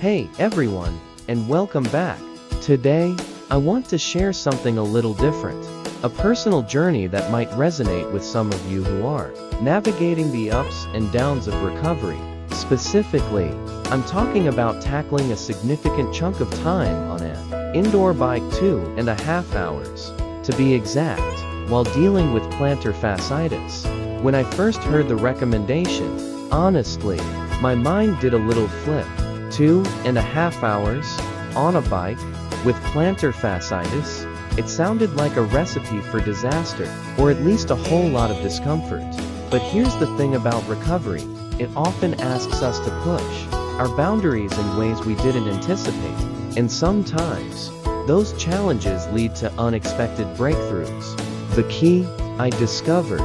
Hey everyone, and welcome back. Today, I want to share something a little different. A personal journey that might resonate with some of you who are navigating the ups and downs of recovery. Specifically, I'm talking about tackling a significant chunk of time on an indoor bike 2.5 hours, to be exact, while dealing with plantar fasciitis. When I first heard the recommendation, honestly, my mind did a little flip. 2.5 hours on a bike with plantar fasciitis? It sounded like a recipe for disaster, or at least a whole lot of discomfort. But here's the thing about recovery, it often asks us to push our boundaries in ways we didn't anticipate. And sometimes, those challenges lead to unexpected breakthroughs. The key, I discovered,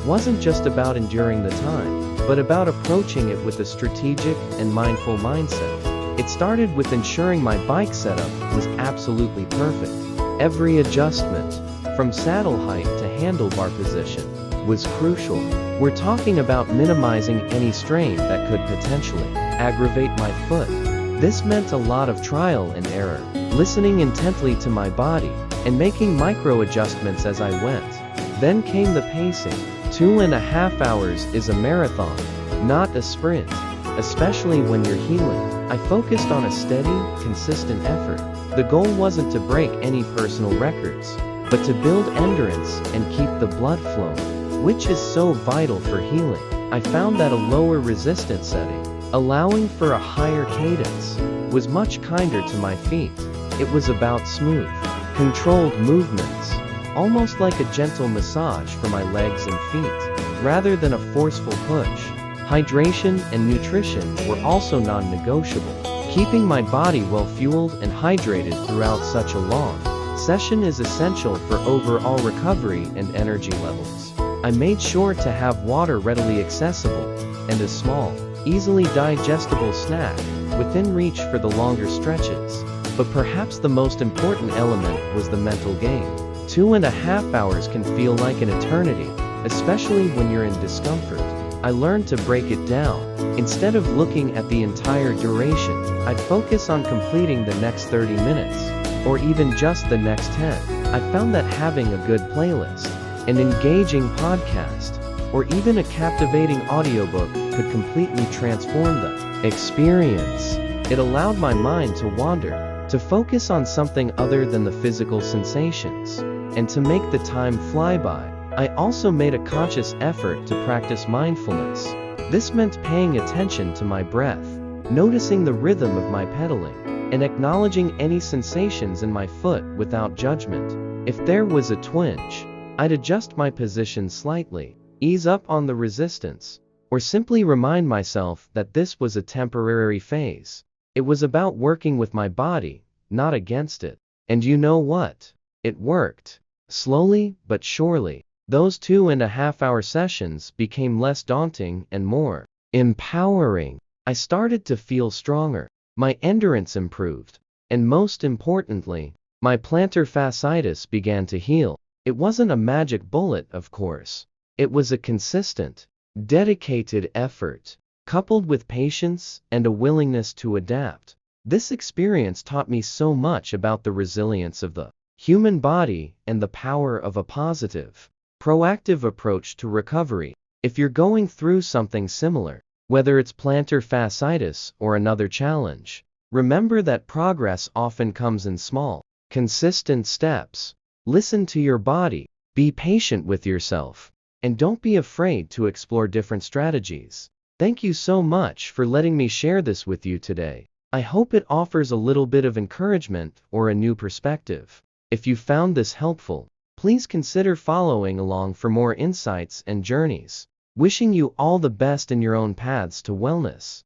wasn't just about enduring the time, but about approaching it with a strategic and mindful mindset. It started with ensuring my bike setup was absolutely perfect. Every adjustment, from saddle height to handlebar position, was crucial. We're talking about minimizing any strain that could potentially aggravate my foot. This meant a lot of trial and error, listening intently to my body, and making micro adjustments as I went. Then came the pacing. 2.5 hours is a marathon, not a sprint, especially when you're healing. I focused on a steady, consistent effort. The goal wasn't to break any personal records, but to build endurance and keep the blood flowing, which is so vital for healing. I found that a lower resistance setting, allowing for a higher cadence, was much kinder to my feet. It was about smooth, controlled movements, almost like a gentle massage for my legs and feet, rather than a forceful push. Hydration and nutrition were also non-negotiable. Keeping my body well-fueled and hydrated throughout such a long session is essential for overall recovery and energy levels. I made sure to have water readily accessible, and a small, easily digestible snack within reach for the longer stretches. But perhaps the most important element was the mental game. 2.5 hours can feel like an eternity, especially when you're in discomfort. I learned to break it down. Instead of looking at the entire duration, I'd focus on completing the next 30 minutes, or even just the next 10. I found that having a good playlist, an engaging podcast, or even a captivating audiobook could completely transform the experience. It allowed my mind to wander, to focus on something other than the physical sensations, and to make the time fly by. I also made a conscious effort to practice mindfulness. This meant paying attention to my breath, noticing the rhythm of my pedaling, and acknowledging any sensations in my foot without judgment. If there was a twinge, I'd adjust my position slightly, ease up on the resistance, or simply remind myself that this was a temporary phase. It was about working with my body, not against it. And you know what? It worked. Slowly but surely, those 2.5 hour sessions became less daunting and more empowering. I started to feel stronger, my endurance improved, and most importantly, my plantar fasciitis began to heal. It wasn't a magic bullet, of course. It was a consistent, dedicated effort, coupled with patience and a willingness to adapt. This experience taught me so much about the resilience of the human body and the power of a positive, proactive approach to recovery. If you're going through something similar, whether it's plantar fasciitis or another challenge, remember that progress often comes in small, consistent steps. Listen to your body, be patient with yourself, and don't be afraid to explore different strategies. Thank you so much for letting me share this with you today. I hope it offers a little bit of encouragement or a new perspective. If you found this helpful, please consider following along for more insights and journeys. Wishing you all the best in your own paths to wellness.